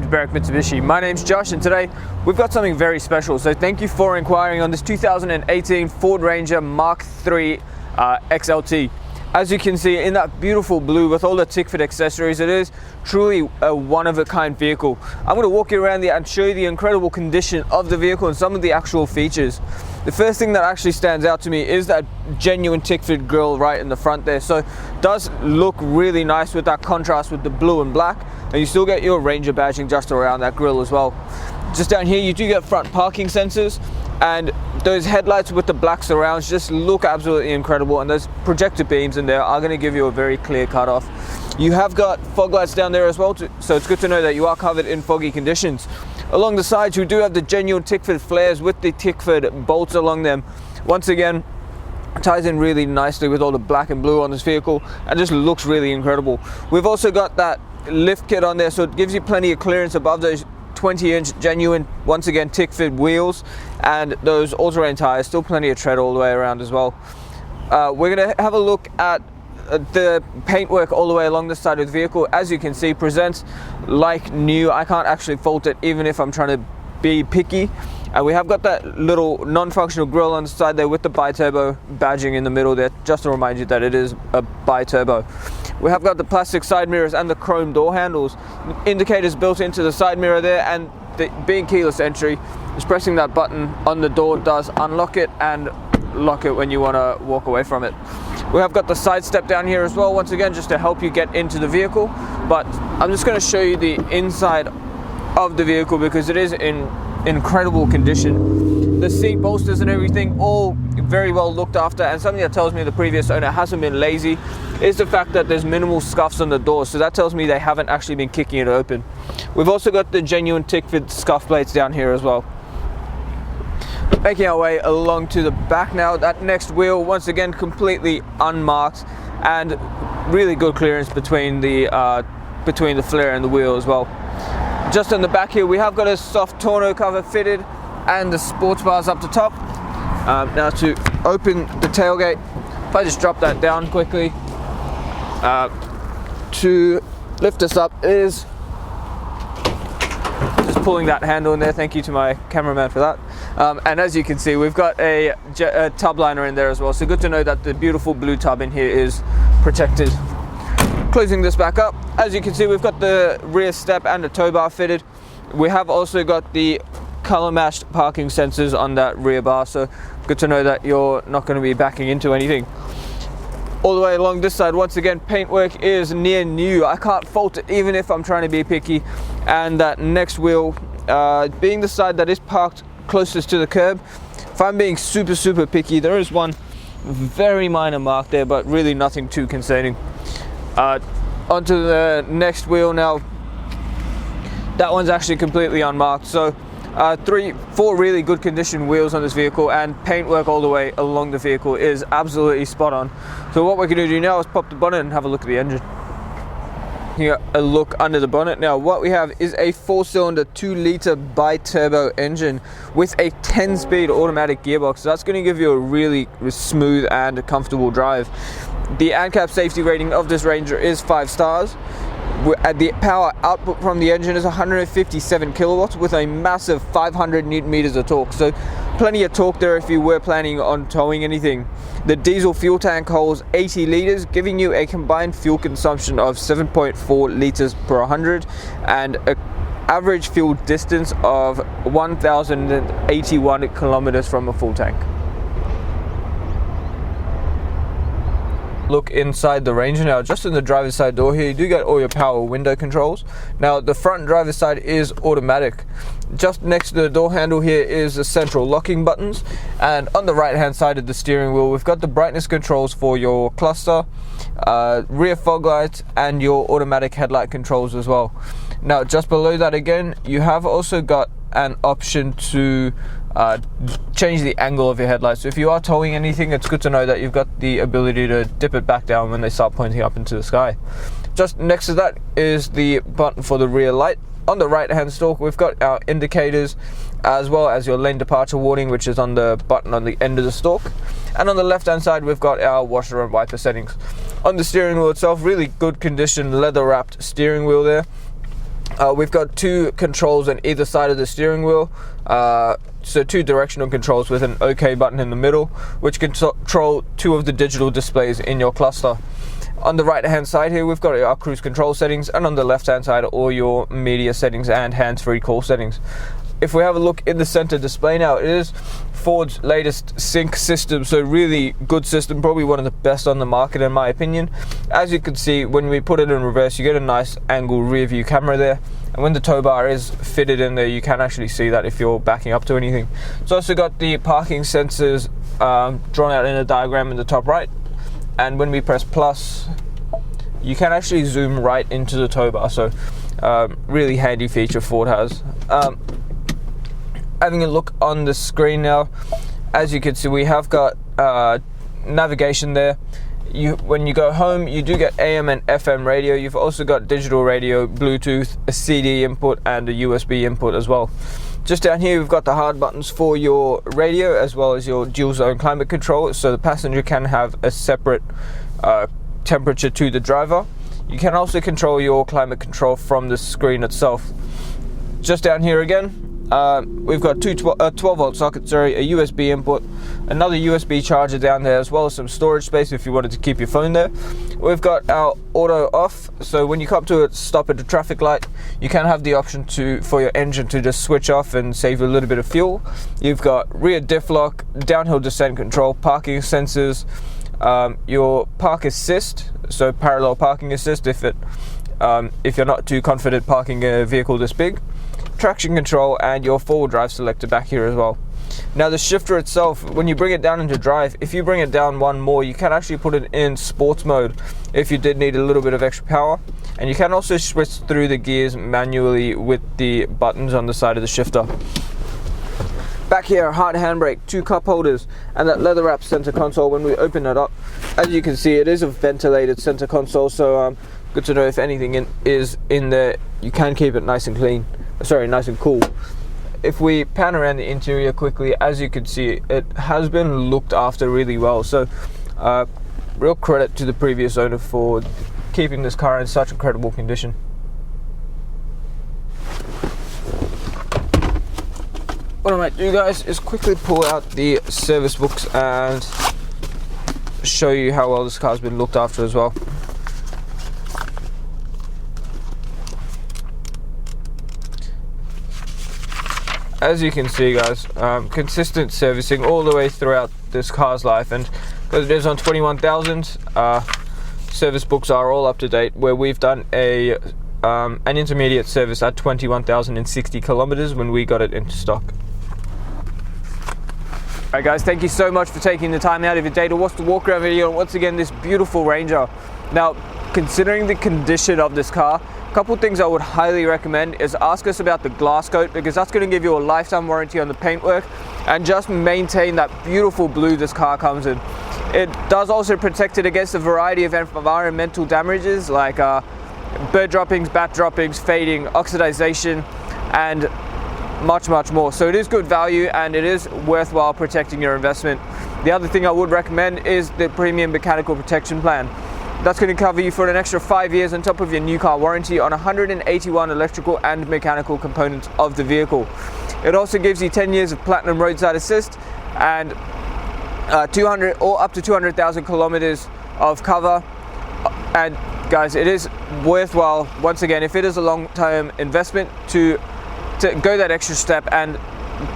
to Berwick Mitsubishi. My name's Josh and today we've got something very special. So thank you for inquiring on this 2018 Ford Ranger MkIII XLT. As you can see in that beautiful blue with all the Tickford accessories, it is truly a one-of-a-kind vehicle. I'm going to walk you around there and show you the incredible condition of the vehicle and some of the actual features. The first thing that actually stands out to me is that genuine Tickford grille right in the front there. So it does look really nice with that contrast with the blue and black, and you still get your Ranger badging just around that grille as well. Just down here you do get front parking sensors, and those headlights with the black surrounds just look absolutely incredible, and those projector beams in there are going to give you a very clear cutoff. You have got fog lights down there as well, so it's good to know that you are covered in foggy conditions. Along the sides, you do have the genuine Tickford flares with the Tickford bolts along them. Once again, ties in really nicely with all the black and blue on this vehicle and just looks really incredible. We've also got that lift kit on there, so it gives you plenty of clearance above those 20-inch genuine, once again, Tickford wheels, and those all-terrain tires. Still plenty of tread all the way around as well. We're going to have a look at the paintwork all the way along the side of the vehicle. As you can see, presents like new. I can't actually fault it even if I'm trying to be picky. And we have got that little non-functional grille on the side there with the bi-turbo badging in the middle there, just to remind you that it is a bi-turbo. We have got the plastic side mirrors and the chrome door handles. Indicators built into the side mirror there, and being keyless entry, just pressing that button on the door does unlock it and lock it when you want to walk away from it. We have got the side step down here as well, once again just to help you get into the vehicle. But I'm just going to show you the inside of the vehicle because it is in incredible condition. The seat bolsters and everything all very well looked after, and something that tells me the previous owner hasn't been lazy is the fact that there's minimal scuffs on the door, so that tells me they haven't actually been kicking it open. We've also got the genuine Tickford scuff plates down here as well. Making our way along to the back now, that next wheel once again completely unmarked and really good clearance between the flare and the wheel as well. Just on the back here we have got a soft tonneau cover fitted and the sports bars up the top. Now to open the tailgate, if I just drop that down quickly, to lift us up is just pulling that handle in there. Thank you to my cameraman for that. And as you can see, we've got a tub liner in there as well, so good to know that the beautiful blue tub in here is protected. Closing this back up, as you can see, we've got the rear step and the tow bar fitted. We have also got the color matched parking sensors on that rear bar, so good to know that you're not going to be backing into anything. All the way along this side, once again, paintwork is near new. I can't fault it even if I'm trying to be picky. And that next wheel, being the side that is parked closest to the curb, if I'm being super picky, there is one very minor mark there, but really nothing too concerning. Onto the next wheel now. That one's actually completely unmarked, so 4 really good condition wheels on this vehicle, and paintwork all the way along the vehicle is absolutely spot on. So what we're going to do now is pop the bonnet and have a look at the engine. Here, a look under the bonnet. Now what we have is a 4-cylinder 2-litre bi-turbo engine with a 10-speed automatic gearbox, so that's going to give you a really smooth and comfortable drive. The ANCAP safety rating of this Ranger is 5 stars. The power output from the engine is 157 kilowatts with a massive 500 newton meters of torque, so plenty of torque there if you were planning on towing anything. The diesel fuel tank holds 80 litres, giving you a combined fuel consumption of 7.4 litres per 100 and an average fuel distance of 1,081 kilometers from a full tank. Look inside the Ranger now. Just in the driver's side door here, you do get all your power window controls. Now the front driver's side is automatic. Just next to the door handle here is the central locking buttons, and on the right hand side of the steering wheel we've got the brightness controls for your cluster, rear fog lights, and your automatic headlight controls as well. Now just below that again, you have also got an option to change the angle of your headlights. So if you are towing anything, it's good to know that you've got the ability to dip it back down when they start pointing up into the sky. Just next to that is the button for the rear light. On the right hand stalk we've got our indicators as well as your lane departure warning, which is on the button on the end of the stalk. And on the left hand side we've got our washer and wiper settings. On the steering wheel itself, really good condition leather wrapped steering wheel there. We've got 2 controls on either side of the steering wheel, so 2 directional controls with an OK button in the middle, which control 2 of the digital displays in your cluster. On the right hand side here, we've got our cruise control settings, and on the left hand side, all your media settings and hands-free call settings. If we have a look in the center display now, it is Ford's latest sync system, so really good system, probably one of the best on the market in my opinion. As you can see, when we put it in reverse, you get a nice angle rear view camera there, and when the tow bar is fitted in there, you can actually see that if you're backing up to anything. It's also got the parking sensors drawn out in a diagram in the top right, and when we press plus, you can actually zoom right into the tow bar, so really handy feature Ford has. Having a look on the screen now, as you can see, we have got navigation there. When you go home, you do get AM and FM radio. You've also got digital radio, Bluetooth, a CD input, and a USB input as well. Just down here, we've got the hard buttons for your radio as well as your dual zone climate control, so the passenger can have a separate temperature to the driver. You can also control your climate control from the screen itself. Just down here again, we've got 12 volt sockets, a USB input, another USB charger down there, as well as some storage space if you wanted to keep your phone there. We've got our auto off, so when you come to a stop at a traffic light, you can have the option for your engine to just switch off and save a little bit of fuel. You've got rear diff lock, downhill descent control, parking sensors, your park assist, so parallel parking assist if you're not too confident parking a vehicle this big, traction control, and your four-wheel drive selector back here as well. Now the shifter itself, when you bring it down into drive, if you bring it down one more, you can actually put it in sports mode if you did need a little bit of extra power, and you can also switch through the gears manually with the buttons on the side of the shifter. Back here, hard handbrake, 2 cup holders, and that leather wrap center console. When we open it up, as you can see, it is a ventilated center console, so good to know if anything is in there, you can keep it nice and clean. Sorry, nice and cool. If we pan around the interior quickly, as you can see, it has been looked after really well. So, real credit to the previous owner for keeping this car in such incredible condition. What I might do, guys, is quickly pull out the service books and show you how well this car's been looked after as well. As you can see, guys, consistent servicing all the way throughout this car's life, and because it is on 21,000, service books are all up to date, where we've done an intermediate service at 21,060 kilometers when we got it into stock. Alright guys, thank you so much for taking the time out of your day to watch the walk-around video, and once again this beautiful Ranger. Now, considering the condition of this car, a couple things I would highly recommend is ask us about the glass coat, because that's going to give you a lifetime warranty on the paintwork, and just maintain that beautiful blue this car comes in. It does also protect it against a variety of environmental damages like bird droppings, bat droppings, fading, oxidization, and much more. So it is good value, and it is worthwhile protecting your investment. The other thing I would recommend is the premium mechanical protection plan. That's going to cover you for an extra 5 years on top of your new car warranty on 181 electrical and mechanical components of the vehicle. It also gives you 10 years of platinum roadside assist and 200 or up to 200,000 kilometers of cover. And guys, it is worthwhile, once again, if it is a long-term investment, to go that extra step and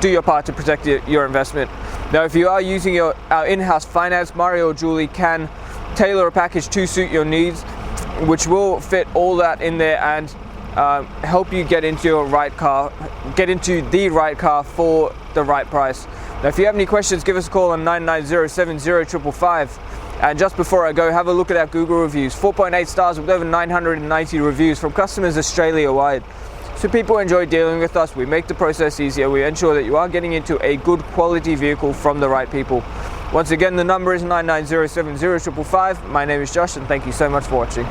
do your part to protect your investment. Now, if you are using our in-house finance, Mario or Julie can tailor a package to suit your needs, which will fit all that in there and help you get into the right car for the right price. Now, if you have any questions, give us a call on 990-70-555. And just before I go, have a look at our Google reviews. 4.8 stars with over 990 reviews from customers Australia-wide. So people enjoy dealing with us. We make the process easier. We ensure that you are getting into a good quality vehicle from the right people. Once again, the number is 990-70-555. My name is Josh, and thank you so much for watching.